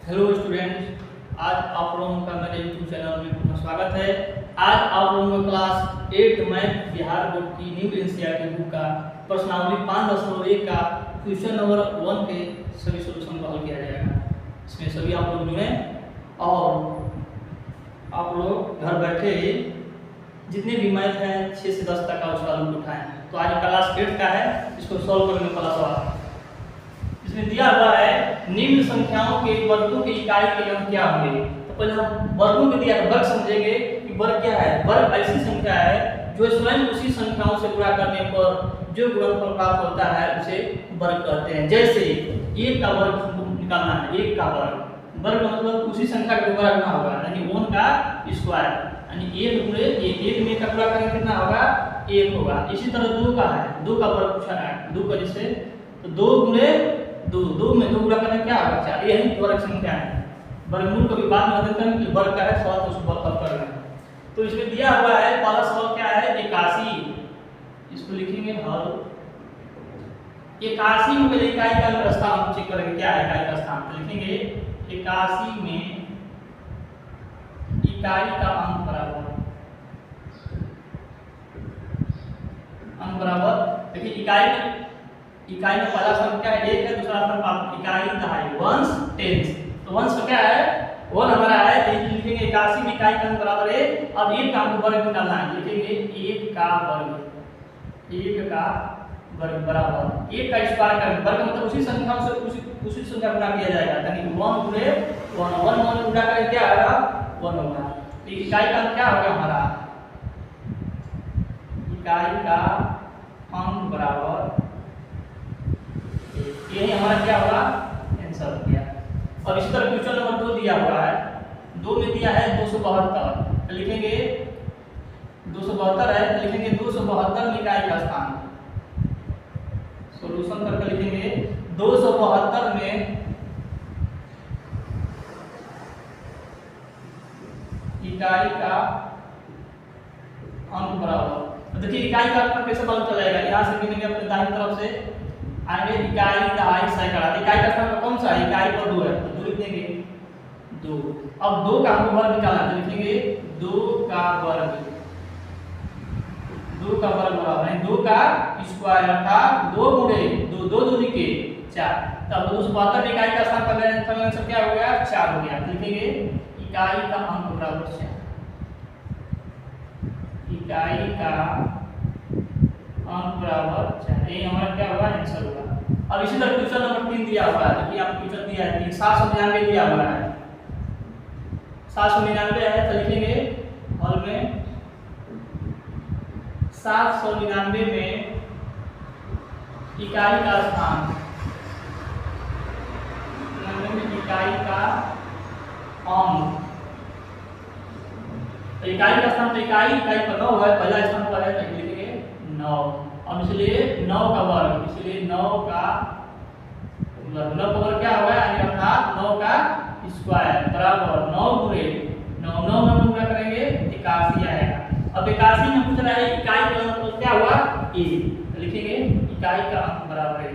Hello student, आज आप लोगों का मेरे यूट्यूब चैनल में पुनः स्वागत है। आज आप लोगों को क्लास 8 मैथ बिहार बोर्ड की न्यू एनसीईआरटी बुक का प्रश्नावली 5.1 का क्वेश्चन नंबर 1 के सभी सॉल्यूशन को हल किया जाएगा। इसमें सभी आप लोग जुड़ें और आप लोग घर बैठे जितने भी मैथ हैं 6 से 10 तक का उसका लुत्फ उठाएं। तो आज क्लास 8 का है, इसको सॉल्व करने वाला सवाल इसमें दिया हुआ है। निम्न संख्याओं के वर्गों की इकाई के योग क्या होंगे। तो पहले हम वर्गों के दिया वर्ग समझेंगे कि वर्ग क्या है। वर्ग ऐसी संख्या है जो स्वयं उसी संख्याओं से गुणा करने पर जो गुणनफल प्राप्त होता है उसे वर्ग कहते हैं। जैसे 1 का वर्ग हमको निकालना है, 1 का वर्ग, वर्ग मतलब उसी संख्या का गुणा करना होगा, यानी 1 का स्क्वायर, यानी 1 गुणे 1 में का गुणा करेंगे कितना होगा, 1 होगा। इसी तरह 2 का है, 2 का वर्ग पूछा है, 2 का जिससे तो 2 गुणे 2 में 2 गुणा करना क्या होगा, 4। यही वर्ग संख्या है। वर्गमूल को भी बाद में देते हैं कि वर्ग का है सवाल, तो उसको हल करना है। तो इसमें दिया हुआ है पहला सवाल क्या है, 81। इसको लिखेंगे हल। 81 में पहले इकाई का स्थान हम चेक करेंगे क्या है इकाई का स्थान। तो लिखेंगे 81 में इकाई का अंक बराबर देखिए इकाई में पहला स्थान क्या है, 1 है, दूसरा स्थान इकाई दहाई, वंस टेंस। तो वंस का क्या है, 1 हमारा है, तो लिखेंगे 81 में इकाई का अंक बराबर है। अब 1 का अंक वर्ग निकालना है, लिखेंगे 1 का वर्ग बराबर 1 का स्क्वायर करेंगे। वर्ग मतलब उसी संख्या से उसी संख्या गुणा किया जाएगा, यानी 1 गुणे 1 गुणा करेंगे क्या आएगा, 1 होगा। तो इकाई का अंक क्या होगा हमारा, इकाई का अंक बराबर, यही हमारा क्या होगा, आंसर हो गया। और इसी तरह क्वेश्चन नंबर 2 दिया हुआ है। 2 में दिया है 272, तो लिखेंगे 272 है, तो लिखेंगे 272 में इकाई का स्थान। सॉल्यूशन करके लिखेंगे 272 में इकाई का अंक बराबर। देखिए इकाई का अंक कैसे पता चलेगा, यहाँ से गिनेंगे अपने दाहिनी तरफ से आगे, इकाई दहाई सैकड़ा। इकाई का स्थान कौन सा है, इकाई पर 2 है, तो 2 लिख देंगे 2। अब 2 का हमको वर्ग निकालना है, तो लिखेंगे 2 का वर्ग बराबर है 2 का स्क्वायर अर्थात 2 गुणे 2 2 दूनी के 4। तब 272 इकाई का स्थान पर आंसर क्या हो गया, 4 हो गया। तो लिखेंगे इकाई का अंक बराबर 4, इकाई का अंक बराबर 4, ये हमारा क्या होगा, आंसर होगा। अब इसी तरह क्वेश्चन नंबर 3 दिया हुआ है। देखिए आप क्वेश्चन दिया है 799 दिया हुआ है, 799 है, तो लिखेंगे हल में 799 में इकाई का स्थान, इकाई का अंक, तो इकाई का स्थान, तो इकाई पर 9 है, पहला स्थान पर है, तो लिखेंगे 9। अब इसलिए 9 का वर्ग, इसलिए 9 का वर्ग क्या होगा, यानी अर्थात 9 का स्क्वायर बराबर 9 गुणे 9 में गुणा करेंगे 81 आएगा। अब 81 में पूछ रहा है इकाई का अंक क्या हुआ, a, तो लिखेंगे इकाई का अंक बराबर है,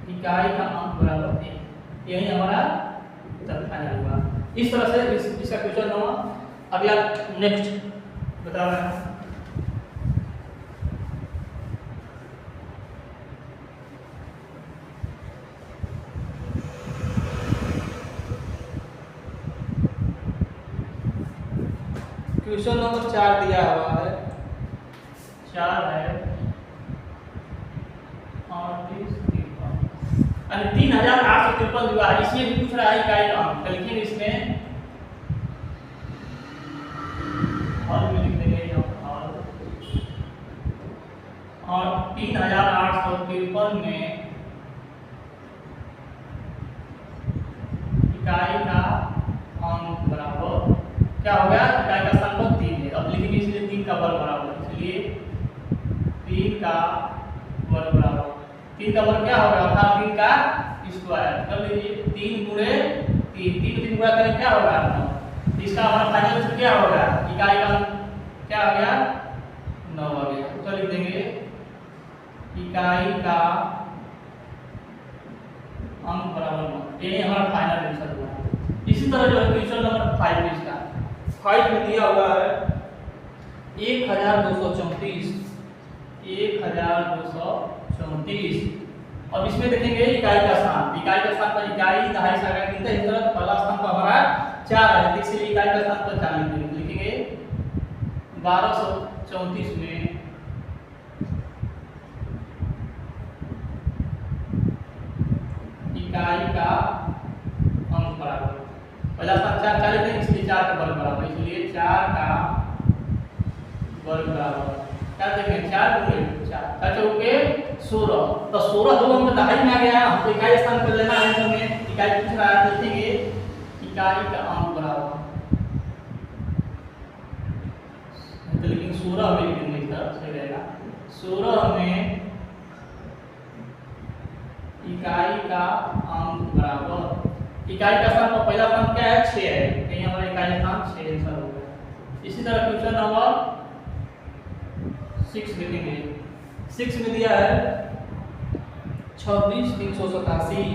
इकाई का अंक बराबर है, यही हमारा उत्तर फाइनल हुआ। इस तरह से इसका क्वेश्चन नंबर अगला नेक्स्ट बता रहे हैं। क्वेश्चन नंबर 4 दिया हुआ है, 4 है 3853 दिया है। इसमें भी पूछ रहा है इकाई का अंक, लिखेंगे इसमें हल में लिख देंगे हल, और 3853 में इकाई का अंक बराबर क्या हो गया, इकाई का स्थान पर 3 है। अब लिखेंगे इसलिए 3 का वर्ग बराबर, इसलिए 3 का वर्ग बराबर, 3 का वर्ग क्या होगा, अर्थात 3 का स्क्वायर कर लीजिए, 3 गुणे 3 गुणा करें क्या होगा, 9। इसका हमारा फाइनल आंसर क्या होगा, इकाई का क्या आ गया, 9 आ गया। तो लिख देंगे इकाई का अंक बराबर 9। ये हमारा फाइनल आंसर हुआ। इसी तरह जो है क्वेश्चन नंबर 5 इसका 5 में दिया हुआ है 1234 1234। अब इसमें देखेंगे इकाई का स्थान। इकाई का स्थान पर इकाई दहाई सागर गिनते हैं। इस तरह पहला स्थान पर हमारा 4 है, इसलिए इकाई का स्थान पर 4 लिखेंगे। 1234 में इकाई का अंक बराबर पहला स्थान 4 4 लिखते हैं, इसलिए 4 का वर्ग बराबर, इसलिए 4 का वर्ग बराबर क्या देखेंगे 4 गुणे 4 4 चौके 16। तो 16 दो अंक दहाई में आ गया, हमको इकाई स्थान पर लेना है। हमें इकाई पूछ रहा है, देखेंगे इकाई का अंक बराबर तो लेकिन 16 में लिखेंगे, इस तरह सही रहेगा। 16 में इकाई का अंक बराबर इकाई का स्थान पर पहला स्थान क्या है 6 है, कहीं हमारा इकाई स्थान 6 आंसर हो गया। इसी तरह क्वेश्चन नंबर 6 लिखेंगे। 6 में दिया है 26387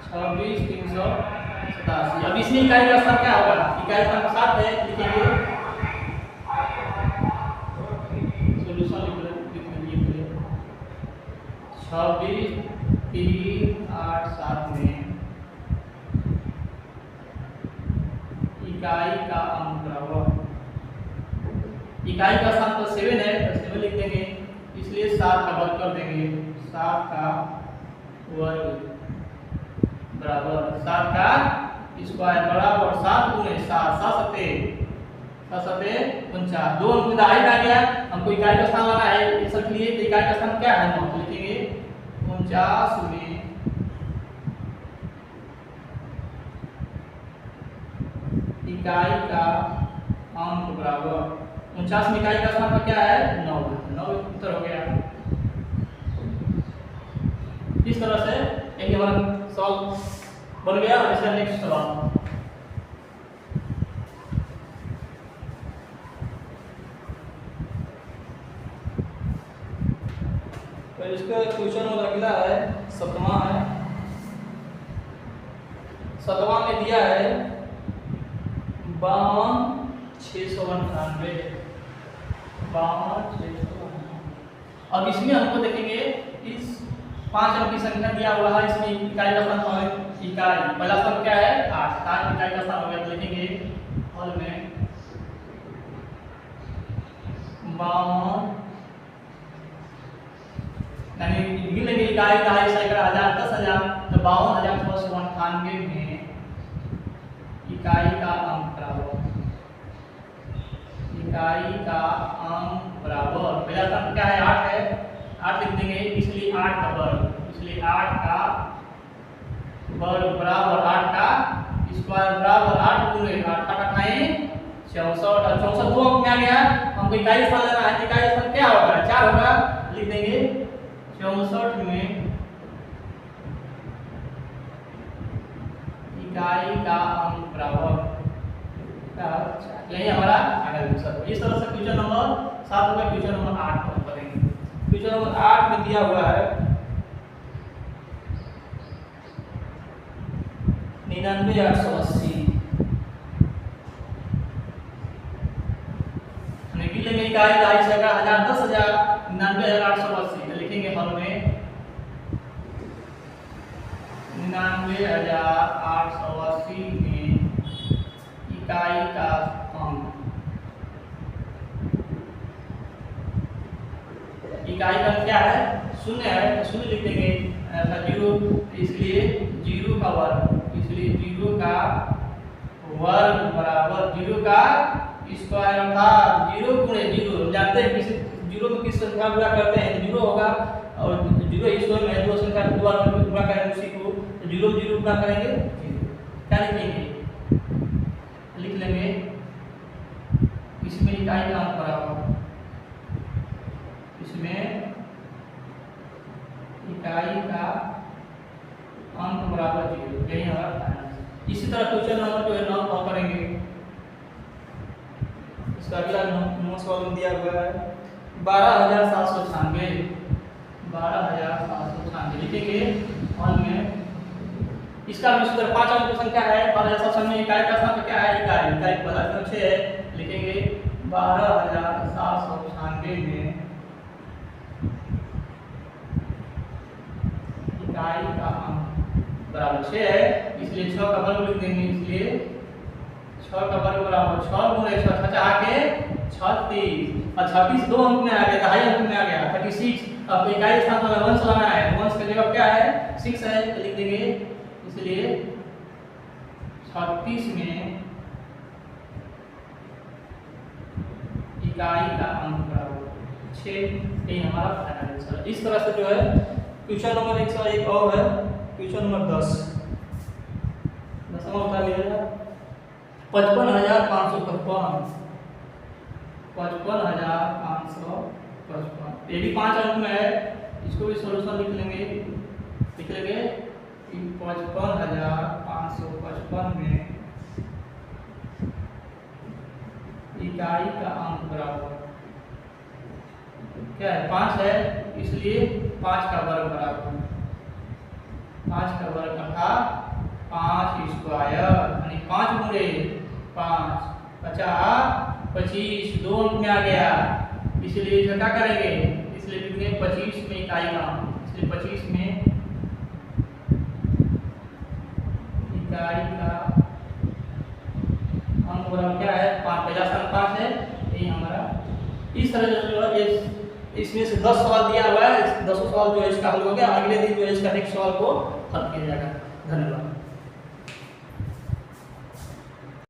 26387। अब इसमें इकाई का स्थान क्या होगा, इकाई स्थान 7 है, लिखेंगे सॉल्यूशन लिख लीजिए 26387 में इकाई का अंक बराबर इकाई का स्थान तो 7 है, तो 7 लिख देंगे, इसलिए 7 का वर्ग कर देंगे। 7 का वर्ग बराबर 7 का स्क्वायर बराबर 7 गुणे 7 7 सते 49। दो अंक दहाई आ गया, हमको इकाई का स्थान लाना है, इसलिए तो इकाई का स्थान क्या है 9, तो लिखेंगे 49 में इकाई का अंक बराबर 49 में इकाई का स्थान पर क्या है 9 उत्तर हो गया। इस तरह से एक हमारा सवाल बन गया। इसका नेक्स्ट सवाल तो इसका क्वेश्चन नंबर अगला है 7वां है। 7वां में दिया है 52,698 अब इसमें हमको देखेंगे इस 5 अंक की संख्या दिया हुआ है, इसमें इकाई का स्थान इकाई पहला स्थान क्या है 8, 8 इकाई का स्थान हो गया, तो लिखेंगे हल में 52 यानी गिन लेंगे इकाई दहाई सैकड़ा हजार 10,000, तो 52,698 में इकाई का अंक बराबर इकाई का अंक बराबर पहला स्थान क्या है 8 है, 8 लिख देंगे, इसलिए 8 का वर्ग, इसलिए 8 का वर्ग बराबर 8 का स्क्वायर बराबर 8 गुणे 8 का कटाएं 64। 64 दो अंक में आ गया, हमको इकाई स्थान लेना है, इकाई स्थान क्या होगा 4 होगा, लिख देंगे 64 में इकाई का अंक बराबर यही हमारा अगला आंसर। इस तरह से क्वेश्चन नंबर 7 हो गया। क्वेश्चन नंबर 8 को करेंगे। क्वेश्चन नंबर 8 में दिया हुआ है 99,880 लिख लेंगे इकाई दहाई सैकड़ा हजार 10,000 99,880, तो लिखेंगे हल में 99,880 में इकाई का अंक इकाई का क्या है 0 है, तो 0 लिख देंगे 0, इसलिए 0 का वर्ग, इसलिए 0 का वर्ग बराबर 0 का स्क्वायर अर्थात 0 गुणे 0। जानते हैं किसी 0 में किस संख्या गुणा करते हैं 0 होगा, और 0 स्क्वायर में दो संख्या द्वारा गुणा करेंगे उसी को, तो 0 0 गुणा करेंगे 0। क्या लिखेंगे लिख लेंगे इसमें इकाई का अंक बराबर इसमें इकाई का अंक बराबर 0, यही हमारा। इसी तरह क्वेश्चन नंबर जो है 9 को करेंगे। इसका अगला 9 सवाल दिया हुआ है 12,796 लिखेंगे और में इसका भी सूत्र 5 अंक की संख्या है। 12,700 में इकाई का स्थान क्या है? इकाई। इकाई का पदार्थ 6 है, लिखेंगे 12,796 में इकाई का अंक बराबर 6 है, इसलिए 6 का वर्ग लिख देंगे। इसलिए 6 का वर्ग बराबर 6 गुणे 6 के 36 और 36 दो अंक में आ गया, ढाई अंक में आ गया 36। अब इकाई स्थान पर वंश लाना है, वंश की जगह क्या है? 6 है, तो लिख देंगे। इसलिए 36 में इकाई का अंक बराबर 6। ये हमारा फाइनल आंसर है। इस तरह से जो है क्वेश्चन नंबर 101 और है, क्वेश्चन नंबर 10 दसवां बता लीजिएगा। 55,555 55,555 ये भी 5 अंक में है, इसको भी सॉल्यूशन लिख लेंगे कि 55,555 में इकाई का अंक बराबर क्या है? 5 है, इसलिए 5 का वर्ग बराबर 5 का वर्ग अर्थात 5 स्क्वायर यानी 5 गुणे 5 50 25 दो अंक में आ गया, इसलिए क्या करेंगे? इसलिए लिखेंगे 25 में इकाई का अंक, इसलिए 25 में इकाई का अंक बराबर क्या है? 5 पहला स्थान 5 है, ये हमारा। इस तरह जो है इसमें से 10 सवाल दिया हुआ है, 10 सवाल जो है इसका हल हो गया। अगले दिन जो है इसका नेक्स्ट सवाल को हल किया जाएगा।